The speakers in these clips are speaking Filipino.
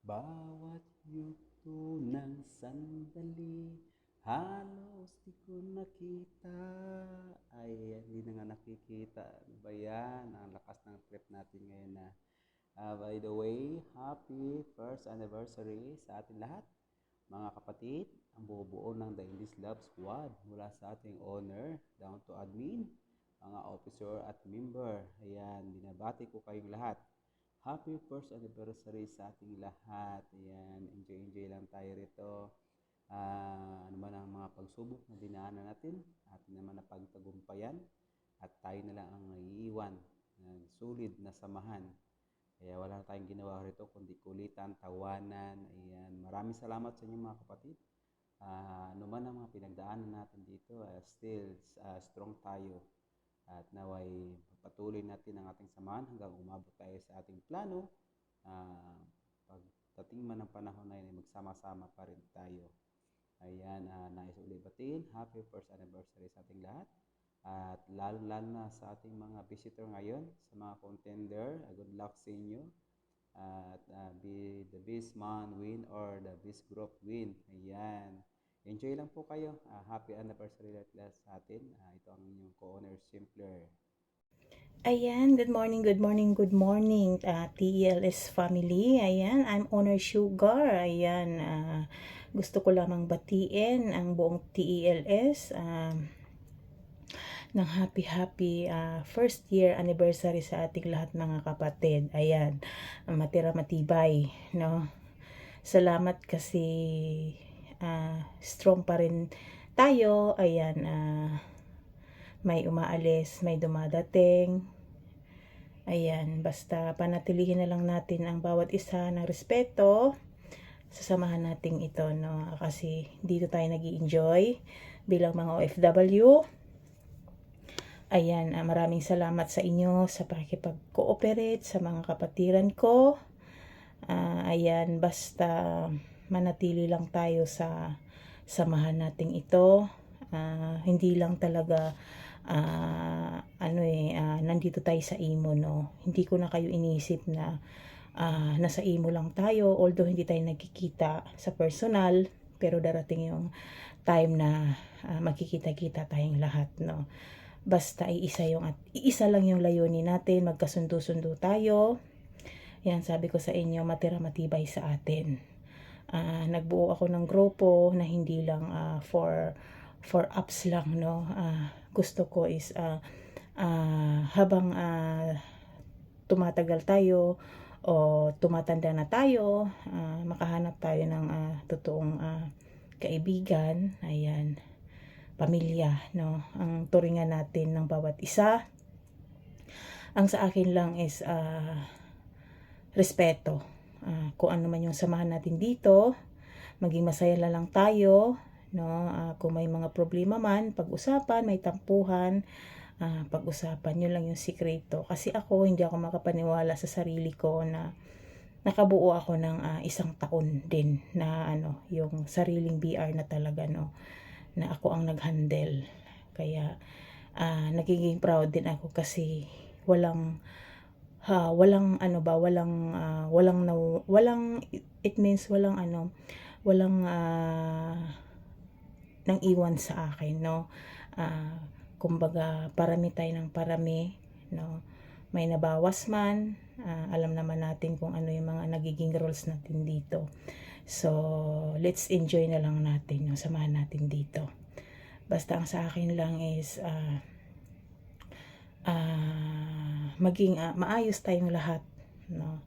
Bawat yugto ng sandali, halos di ko nakita. Ay, hindi na nga nakikita. Ano ba yan? Ang lakas ng trip natin ngayon na. By the way, happy first anniversary sa ating lahat. Mga kapatid, ang buo-buo ng The English Love Squad mula sa ating owner down to admin, mga officer at member. Ayan, binabati ko kayong lahat. Happy first anniversary sa ating lahat. Ayan, enjoy lang tayo rito. Ano man ang mga pagsubok na dinaanan natin, atin naman na pagtagumpayan at tayo na lang ang naiiwan ng sulit na samahan. Kaya wala na tayong ginawa rito kundi kulitan, tawanan. Ayan, maraming salamat sa inyo mga kapatid. Ano man ang mga pinagdaanan natin dito, still strong tayo. At naway patuloy natin ang ating samahan hanggang umabot tayo sa ating plano. Pagdating man ng panahon na yun, magsama-sama pa rin tayo. Ayan, nais ulit batiin. Happy first anniversary sa ating lahat. At lalo-lalo na sa ating mga visitor ngayon, sa mga contender, good luck sa inyo. At be the best man win or the best group win. Ayan. Enjoy lang po kayo. Happy anniversary lahat sa atin. Ito ang inyong co-owner, Simpler. Ayan, good morning, good morning, good morning, TELS family. Ayan, I'm Owner Sugar. Ayan, gusto ko lamang batiin ang buong TELS ng happy first year anniversary sa ating lahat mga kapatid. Ayan, matira matibay, no? Salamat kasi strong pa rin tayo. Ayan, may umaalis, may dumadating. Ayan, basta panatilihin na lang natin ang bawat isa ng respeto. Sasamahan natin ito, no? Kasi dito tayo nag-i-enjoy bilang mga OFW. Ayan, maraming salamat sa inyo sa pakikipag-cooperate sa mga kapatiran ko. Ayan, basta manatili lang tayo sa samahan natin ito. Hindi lang talaga nandito tayo sa imo, no? Hindi ko na kayo inisip na nasa imo lang tayo, although hindi tayo nagkikita sa personal, pero darating yung time na magkikita-kita tayong lahat, no? Basta iisa lang yung layunin natin, magkasundo-sundo tayo. Yan, sabi ko sa inyo, matira matibay sa atin. Nagbuo ako ng grupo na hindi lang for apps lang, no? Gusto ko is habang tumatagal tayo o tumatanda na tayo, makahanap tayo ng totoong kaibigan. Ayan, pamilya, no? Ang turingan natin ng bawat isa. Ang sa akin lang is respeto. Kung ano man yung samahan natin dito, maging masaya na lang tayo, no? Kung may mga problema man, pag-usapan, may tampuhan, pag-usapan, yun lang yung sikreto. Kasi hindi ako makapaniwala sa sarili ko na nakabuo ako ng isang taon din na yung sariling BR na talaga, no? Na ako ang nag-handle. Kaya nagiging proud din ako kasi walang it means walang nang iwan sa akin, no? Kumbaga parami tayo ng parami, no? May nabawas man, alam naman natin kung ano yung mga nagiging roles natin dito. So let's enjoy na lang natin yung samahan natin dito. Basta ang sa akin lang is maging maayos tayong lahat, no?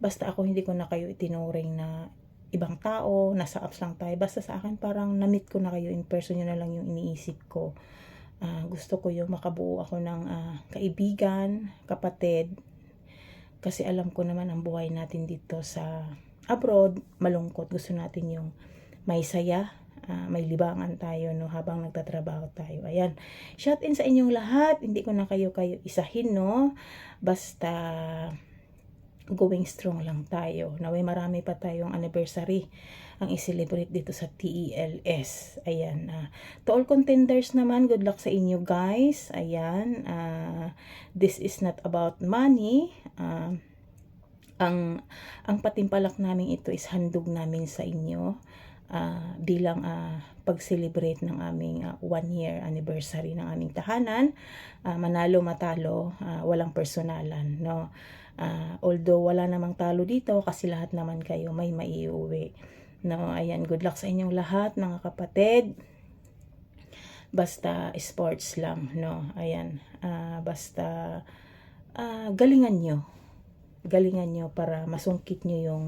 Basta ako hindi ko na kayo itinuring na ibang tao, nasa apps lang tayo. Basta sa akin parang na-meet ko na kayo in person, yun na lang yung iniisip ko. Gusto ko yung makabuo ako ng kaibigan, kapatid. Kasi alam ko naman ang buhay natin dito sa abroad, malungkot. Gusto natin yung may saya, may libangan tayo, no, habang nagtatrabaho tayo. Ayan, shout in sa inyong lahat. Hindi ko na kayo isahin, no? Basta going strong lang tayo. Naway marami pa tayong anniversary ang i-celebrate dito sa TELS. Ayan, to all contenders naman, good luck sa inyo guys. Ayan, this is not about money. Ang patimpalak namin ito is handog namin sa inyo bilang pag-celebrate ng aming 1 year anniversary ng aming tahanan. Manalo matalo, walang personalan, no. Although wala namang talo dito kasi lahat naman kayo may maiuwi, no. Ayan, good luck sa inyong lahat mga kapatid. Basta sports lang, no. Ayan, basta galingan nyo para masungkit nyo yung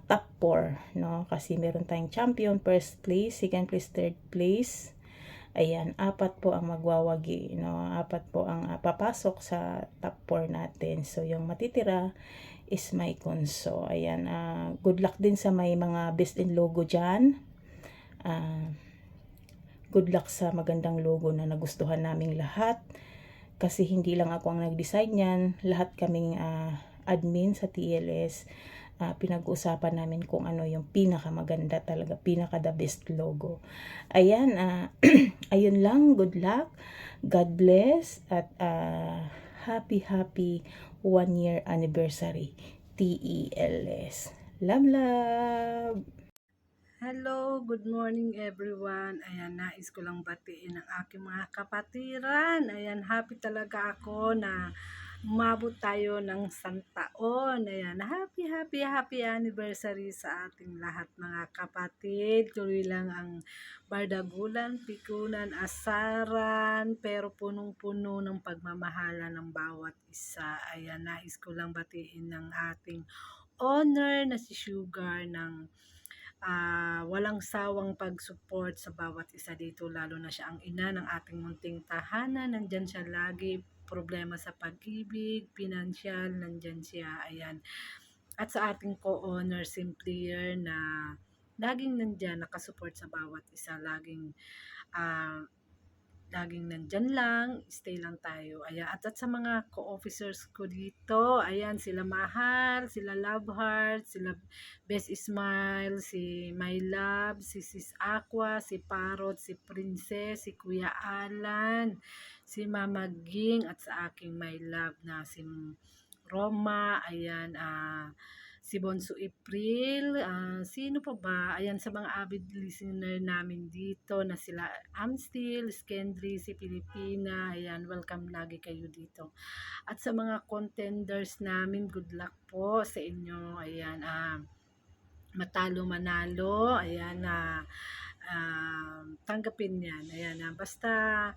top 4, no? Kasi meron tayong champion, first place, second place, third place. Ayan, 4 po ang magwawagi, no? 4 po ang papasok sa top 4 natin. So, yung matitira is may konso. Ayan, good luck din sa may mga best in logo dyan. Good luck sa magandang logo na nagustuhan naming lahat. Kasi hindi lang ako ang nag-design yan. Lahat kaming admin sa TLS, pinag-uusapan namin kung ano yung pinakamaganda talaga, pinaka the best logo. Ayan, ayun lang, good luck, God bless, at happy 1 year anniversary TELS. Love, love! Hello, good morning everyone. Ayan, nais ko lang batiin ang aking mga kapatiran. Ayan, happy talaga ako na umabot tayo ng 100 taon. Ayan, happy anniversary sa ating lahat mga kapatid. Tuloy lang ang bardagulan, pikunan, asaran, pero punong-puno ng pagmamahala ng bawat isa. Ayan, nais ko lang batiin ng ating honor na si Sugar ng walang sawang pag-support sa bawat isa dito, lalo na siya ang ina ng ating munting tahanan. Nandyan siya lagi, problema sa pag-ibig, pinansyal, nandyan siya, ayan. At sa ating co-owner, Simplier, na laging nandyan, nakasupport sa bawat isa, laging nandyan lang, stay lang tayo. Ayan. At sa mga co-officers ko dito, ayan, sila Mahal, sila Love Heart, sila Best Smile, si My Love, si Sis Aqua, si Parrot, si Princess, si Kuya Alan, si Mama Ging, at sa aking My Love na si Roma, ayan, si Bonso April, sino pa ba? Ayan, sa mga avid listener namin dito na sila Amstil, Skendry, si Pilipina, ayan, welcome lagi kayo dito. At sa mga contenders namin, good luck po sa inyo, ayan, matalo manalo, ayan, tanggapin yan, ayan, basta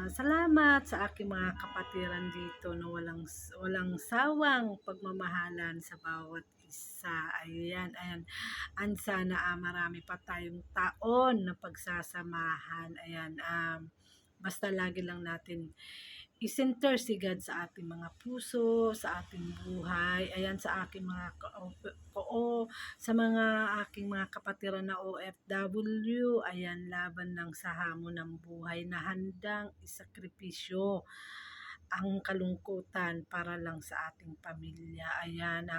salamat sa aking mga kapatiran dito na walang sawang pagmamahalan sa bawat isa. Ayan, ayan. And sana marami pa tayong taon na pagsasamahan. Ayan, basta lagi lang natin isenter si God sa ating mga puso, sa ating buhay. Ayan, sa aking mga sa mga aking mga kapatiran na OFW, ayan, laban lang sa hamon ng buhay na handang isakripisyo ang kalungkutan para lang sa ating pamilya. Ayan,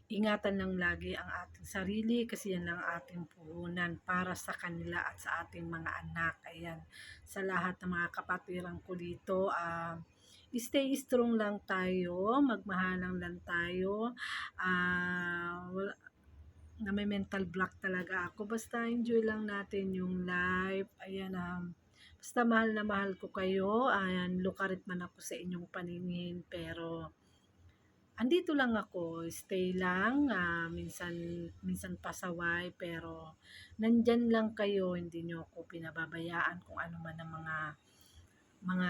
ingatan lang lagi ang ating sarili kasi yan lang ating puhunan para sa kanila at sa ating mga anak. Ayan, sa lahat ng mga kapatiran ko dito, stay strong lang tayo, magmahalang lang tayo. Na may mental block talaga ako. Basta enjoy lang natin yung life. Ayan, basta mahal na mahal ko kayo. Ayan, lukarit man ako sa inyong paningin. Pero, andito lang ako. Stay lang. Minsan pasaway. Pero, nandyan lang kayo. Hindi nyo ako pinababayaan kung ano man ang mga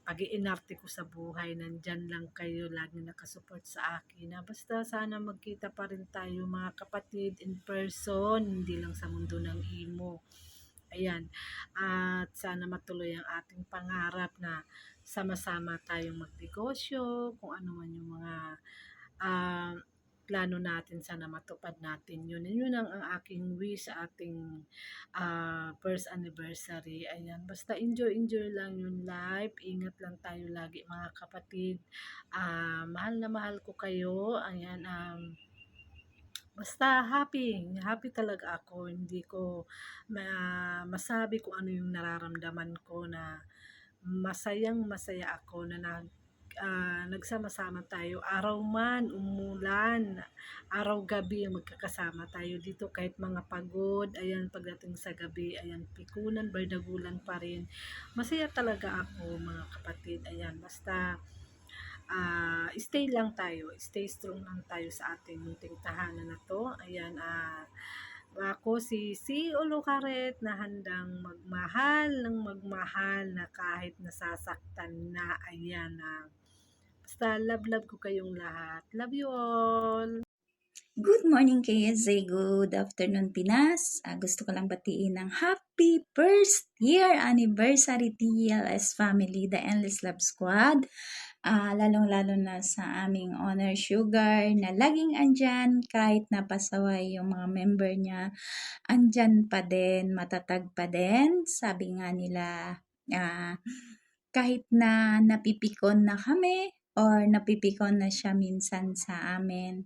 pag-iinarte ko sa buhay, nandyan lang kayo, lagi nakasupport sa akin. Basta sana magkita pa rin tayo mga kapatid in person, hindi lang sa mundo ng imo. Ayan, at sana matuloy ang ating pangarap na sama-sama tayong magnegosyo, kung ano man yung mga plano natin, sana matupad natin yun. Yun ang aking wish sa ating first anniversary. Ayan, basta enjoy lang yung life. Ingat lang tayo lagi mga kapatid. Mahal na mahal ko kayo. Ayan, basta happy talaga ako. Hindi ko masabi kung ano yung nararamdaman ko, na masaya ako na nagsama-sama tayo. Araw man, umulan, araw-gabi magkakasama tayo dito kahit mga pagod. Ayan, pagdating sa gabi, ayan, pikunan, bardagulan pa rin. Masaya talaga ako mga kapatid. Ayan, basta stay lang tayo, stay strong lang tayo sa ating munting tahanan na to. Ayan, ako si Ulukaret na handang magmahal na kahit nasasaktan na. Ayan, basta love ko kayong lahat. Love you all. Good morning KSA, good afternoon Pinas. Gusto ko lang batiin ng happy first year anniversary TLS family, the Endless Love Squad. Lalong-lalo na sa aming Honor Sugar na laging andyan kahit napasaway yung mga member niya. Andyan pa din, matatag pa din. Sabi nga nila, kahit na napipikon na kami or napipikon na siya minsan sa amin,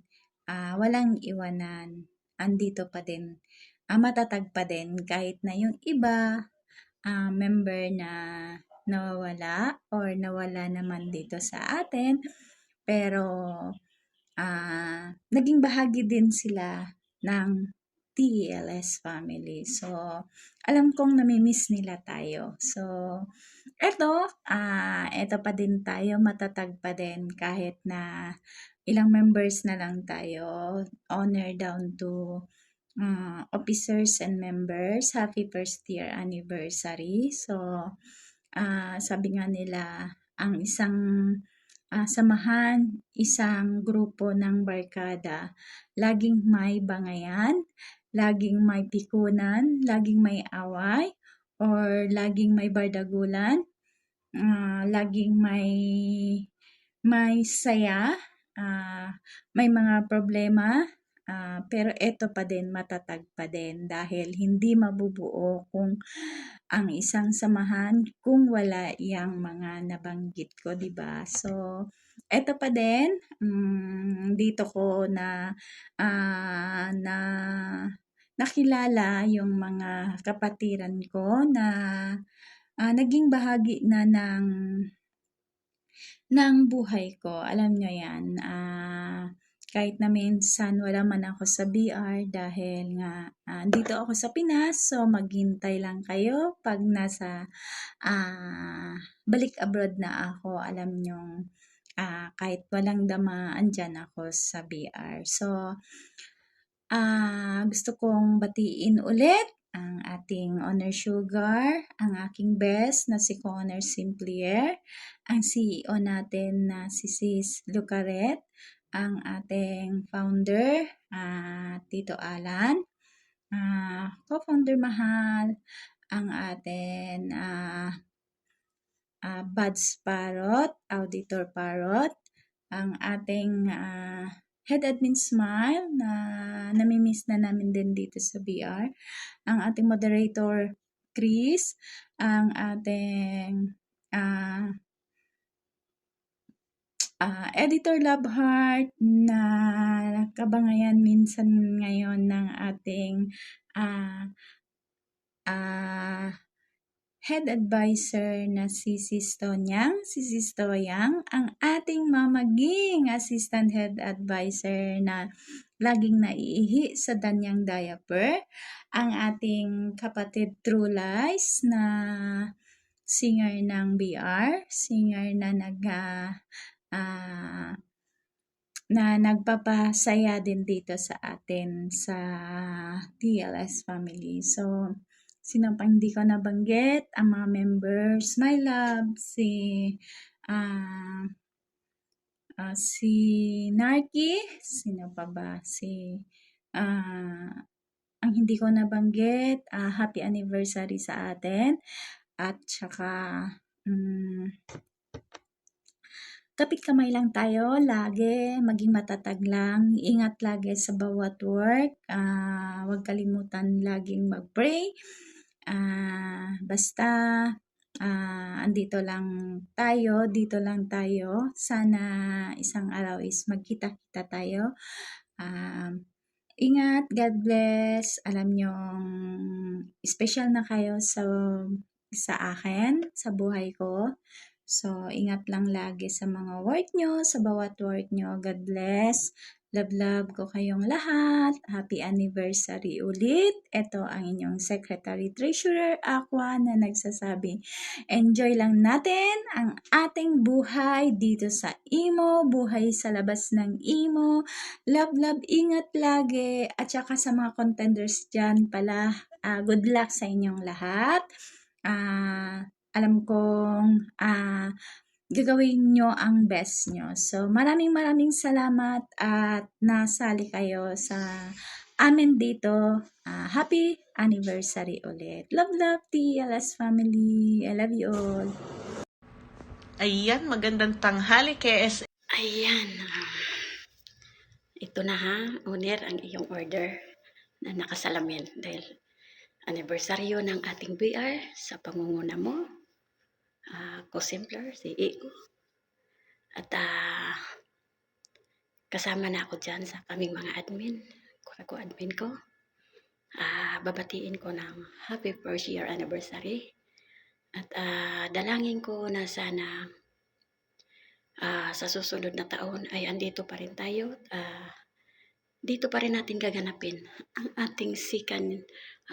walang iwanan, andito pa din, matatag pa din kahit na yung iba member na nawawala or nawala naman dito sa atin, pero naging bahagi din sila ng TLS family. So, alam kong namimiss nila tayo. So, eto pa din tayo, matatag pa din kahit na ilang members na lang tayo, honor down to officers and members. Happy first year anniversary. So, sabi nga nila, ang isang samahan, isang grupo ng barkada, laging may bangayan, laging may pikunan, laging may away, or laging may bardagulan, laging may saya, may mga problema, pero eto pa din, matatag pa din dahil hindi mabubuo kung ang isang samahan kung wala yang mga nabanggit ko, diba? So, eto pa din, dito ko na nakilala yung mga kapatiran ko na naging bahagi na ng buhay ko. Alam nyo yan, kahit na minsan wala man ako sa BR dahil nga dito ako sa Pinas, so maghintay lang kayo pag nasa balik abroad na ako. Alam nyo, kahit walang dama, andyan ako sa BR. So, gusto kong batiin ulit ang ating Honor Sugar, ang aking best na si Connor Simplier, ang CEO natin na si Sis Lucaret, ang ating founder, Tito Alan, co-founder Mahal, ang ating Buds Parrot, Auditor Parrot, ang ating Head Admin Smile na namimiss na namin din dito sa BR, ang ating moderator Chris, ang ating Editor Loveheart na kabangayan minsan ngayon ng ating head advisor na si Sis Tonyang, ang ating mamaging assistant head advisor na laging naiihi sa danyang diaper, ang ating kapatid True Lies na singer ng BR, singer na nagpapasaya din dito sa atin sa TLS family. So, sino pang hindi ko nabanggit, ang mga members, my love, si Narky, sino pa ba? Ang hindi ko nabanggit, happy anniversary sa atin. At saka, kapit kamay lang tayo, lagi, maging matatag lang, ingat lagi sa bawat work, huwag kalimutan laging mag-pray, basta, andito lang tayo, dito lang tayo, sana isang araw is magkita-kita tayo, ingat, God bless, alam nyong, special na kayo sa akin, sa buhay ko. So, ingat lang lagi sa mga work nyo, sa bawat work nyo. God bless. Love, love ko kayong lahat. Happy anniversary ulit. Ito ang inyong Secretary Treasurer Aqua na nagsasabing, enjoy lang natin ang ating buhay dito sa Imo, buhay sa labas ng Imo. Love, love, ingat lagi. At saka sa mga contenders dyan pala, good luck sa inyong lahat. Alam kong gagawin nyo ang best nyo. So, maraming salamat at nasali kayo sa amin dito. Happy anniversary ulit. Love, love, TLS family. I love you all. Ayan, magandang tanghali KS. Ayan. Ito na ha, owner, ang iyong order na nakasalamin dahil anibersaryo ng ating BR sa pangunguna mo. Co-Simpler, si Iko. At kasama na ako dyan sa kaming mga admin. Ako admin ko. Babatiin ko ng happy first year anniversary. At dalangin ko na sana sa susunod na taon ay andito pa rin tayo. Dito pa rin natin gaganapin ang ating second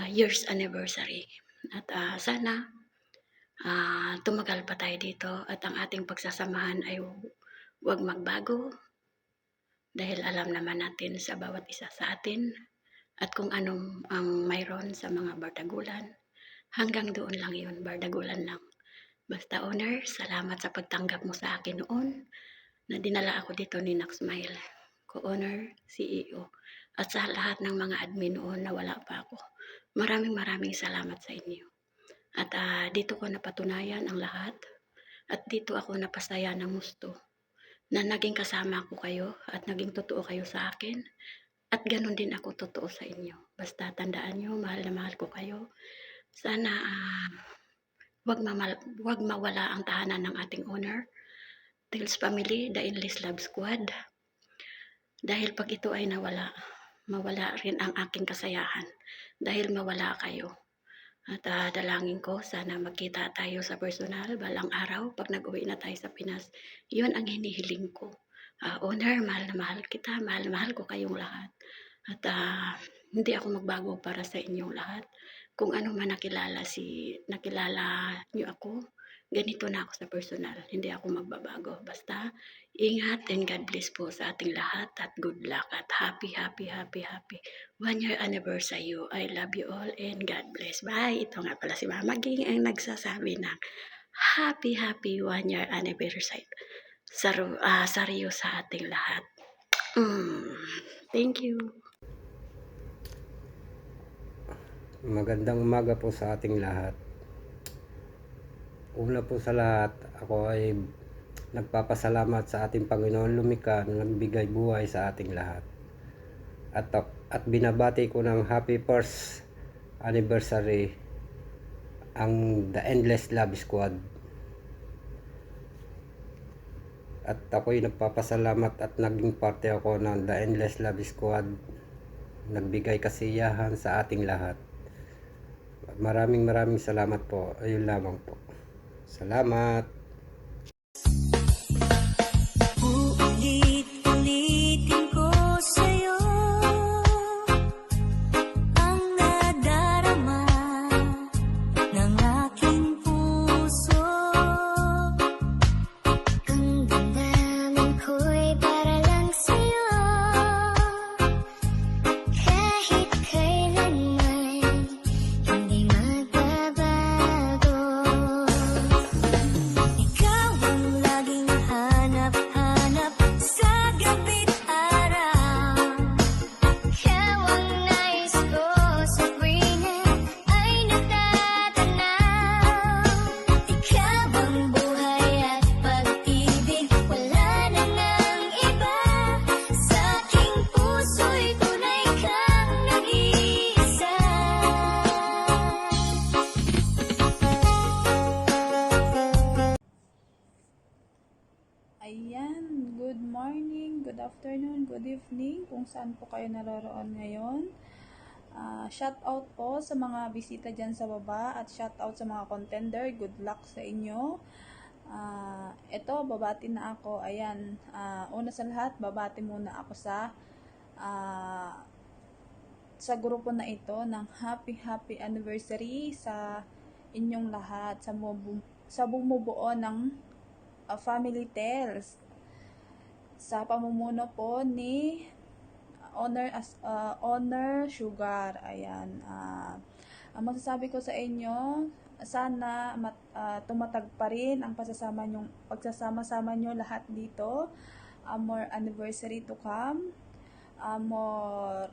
year's anniversary. At sana tumagal pa tayo dito at ang ating pagsasamahan ay huwag magbago dahil alam naman natin sa bawat isa sa atin at kung anong ang mayroon sa mga bardagulan, hanggang doon lang yun, bardagulan lang. Basta owner, salamat sa pagtanggap mo sa akin noon na dinala ako dito ni Naxmile, co-owner, CEO, at sa lahat ng mga admin noon na wala pa ako. Maraming salamat sa inyo. At dito ko napatunayan ang lahat at dito ako napasaya ng gusto na naging kasama ko kayo at naging totoo kayo sa akin at ganun din ako totoo sa inyo. Basta tandaan nyo, mahal na mahal ko kayo. Sana wag mawala ang tahanan ng ating owner, Tales Family, The Endless Love Squad. Dahil pag ito ay nawala, mawala rin ang aking kasayahan dahil mawala kayo. At dalangin ko, sana magkita tayo sa personal balang araw pag nag-uwi na tayo sa Pinas. Yun ang hinihiling ko. Owner, mahal na mahal kita, mahal na mahal ko kayong lahat. At hindi ako magbago para sa inyong lahat. Kung ano man nakilala nyo ako, ganito na ako sa personal. Hindi ako magbabago. Basta, ingat and God bless po sa ating lahat at good luck at happy 1 year anniversary. I love you all and God bless. Bye! Ito nga pala si Mama Ging ang nagsasabi ng happy 1 year anniversary. Sariyo sa ating lahat. Thank you. Magandang umaga po sa ating lahat. Una po sa lahat, ako ay nagpapasalamat sa ating Panginoon Lumikha na nagbigay buhay sa ating lahat. At binabati ko ng happy first anniversary ang The Endless Love Squad. At ako'y nagpapasalamat at naging parte ako ng The Endless Love Squad. Nagbigay kasiyahan sa ating lahat. Maraming salamat po. Ayun lamang po. Salamat. Uulit-ulitin ko sa'yo ang nadarama ng aking puso. Ang damdamin ko'y para lang sa'yo, kahit kailanman hindi magbabago. Ikaw ang laging hanap-hanap sa gabi't araw. Ikaw ang nais ko sa tuwina ay natatanaw. Ikaw ang buhay at pag-ibig, wala na ngang iba. Sa aking puso'y tunay kang nag-iisa. Ayan, good morning, good afternoon, good evening, kung saan po kayo naroroon ngayon. Shout out po sa mga bisita dyan sa baba at shout out sa mga contender, good luck sa inyo. Ito, babati na ako. Ayan, una sa lahat, babati muna ako sa grupo na ito ng happy anniversary sa inyong lahat, sa bumubuo ng Family Tales. Sa pamumuno po ni Honor Sugar. Ayan, ang masasabi ko sa inyo, sana tumatag pa rin ang pagsasama-sama nyo lahat dito. More anniversary to come. More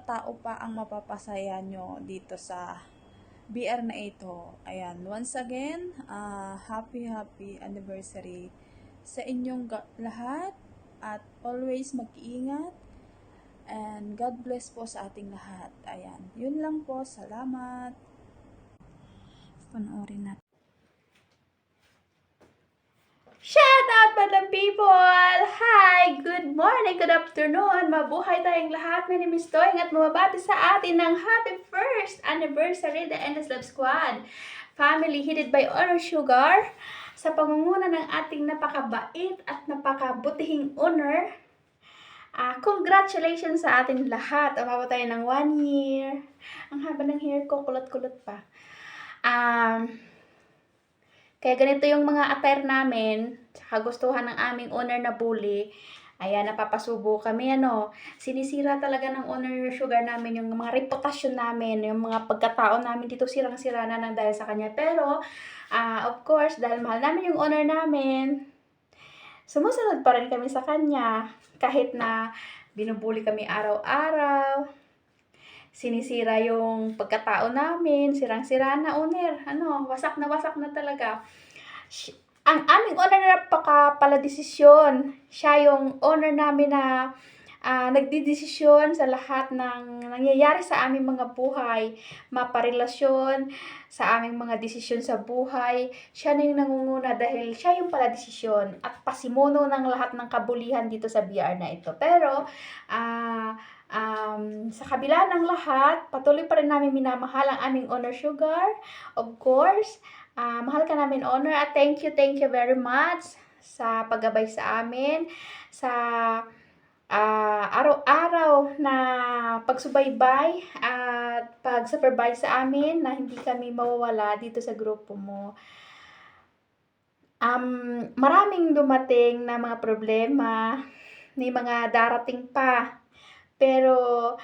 tao pa ang mapapasaya nyo dito sa BR na ito. Ayan, once again, happy anniversary sa inyong lahat, at always mag-iingat. And God bless po sa ating lahat. Ayan. Yun lang po. Salamat. Panoorin natin. Shout out, madam people! Hi! Good morning, good afternoon! Mabuhay tayong lahat. My name is Toying at mababati sa atin ng happy first anniversary, the Endless Love Squad. Family headed by Honor Sugar. Sa pangunguna ng ating napakabait at napakabutihing owner. Congratulations sa ating lahat. Umabot tayo ng 1 year. Ang haba ng hair ko, kulot-kulot pa. Kaya ganito yung mga attire namin. Kagustuhan ng aming owner na bully. Ayan, napapasubo kami, Sinisira talaga ng Honor Sugar namin yung mga reputasyon namin, yung mga pagkatao namin dito, sirang-sira na dahil sa kanya. Pero, of course, dahil mahal namin yung owner namin, sumusunod pa rin kami sa kanya. Kahit na binubuli kami araw-araw, sinisira yung pagkatao namin, sirang-sira na owner, wasak na talaga. Ang aming owner na napakapaladesisyon. Siya yung owner namin na nagdidesisyon sa lahat ng nangyayari sa aming mga buhay, maparelasyon, sa aming mga desisyon sa buhay. Siya na yung nangunguna dahil siya yung paladesisyon at pasimuno ng lahat ng kabulihan dito sa BR na ito. Pero, sa kabila ng lahat, patuloy pa rin namin minamahal ang aming Honor Sugar. Of course, mahal ka namin, Honor, at thank you very much sa paggabay sa amin, sa araw-araw na pagsubaybay at pag-supervise sa amin na hindi kami mawawala dito sa grupo mo. Maraming dumating na mga problema, may mga darating pa, pero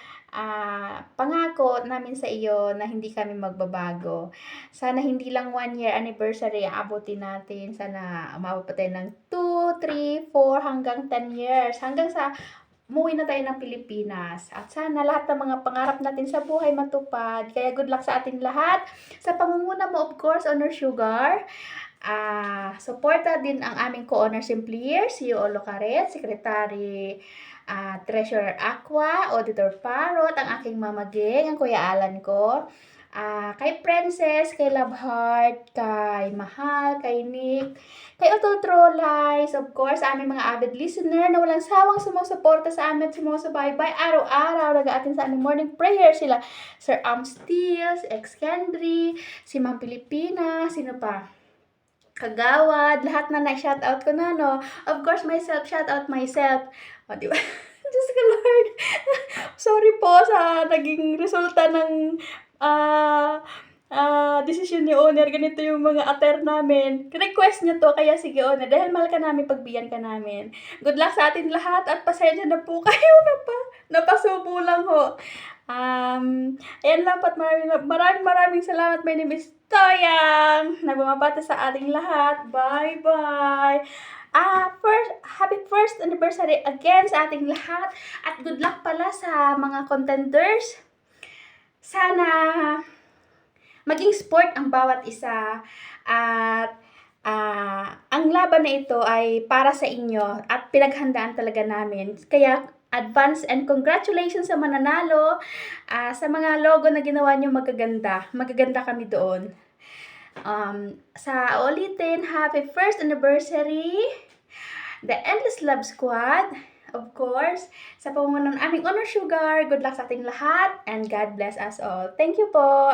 pangako namin sa iyo na hindi kami magbabago. Sana hindi lang 1 year anniversary ang abutin natin. Sana umabot pa tayo ng 2, 3, 4 hanggang 10 years. Hanggang sa umuwi na tayo ng Pilipinas. At sana lahat ng mga pangarap natin sa buhay matupad. Kaya good luck sa ating lahat. Sa pangunguna mo, of course, Honor Sugar. Suporta din ang aming co-owner Simplier, CEO Locaret, Secretary Treasurer Aqua, Auditor Parrot, ang aking mamaging, ang Kuya Alan ko, kay Princess, kay Loveheart, kay Mahal, kay Nick, kay Otol Trollies, of course, aming mga avid listener na walang sawang sumusuporta sa amin at sumusubaybay araw-araw, nag-aatin sa aming morning prayer sila, Sir Steels, Ex-Kendry, si Ma'am Pilipina, sino pa? Kagawad, lahat na na-shoutout ko na, Of course, shoutout myself. O, diba? Diyos ko, Lord. Sorry po sa naging resulta ng decision ni owner. Ganito yung mga attire namin. Request niyo to, kaya sige, owner. Dahil mahal ka namin, pagbiyan ka namin. Good luck sa atin lahat at pasensya na po kayo napasubo lang ho. Ayan lang po at maraming salamat. My name is Toyang. Nagbabati sa ating lahat. Bye-bye. Happy first anniversary again sa ating lahat. At good luck pala sa mga contenders. Sana maging sport ang bawat isa. At ang laban na ito ay para sa inyo at pinaghandaan talaga namin. Kaya advance and congratulations sa mananalo. Sa mga logo na ginawa nyo, magaganda kami doon. Sa ulitin, happy first anniversary, the Endless Love Squad, of course, sa pamumuno ng aming Honor Sugar. Good luck sa ating lahat and God bless us all. Thank you po.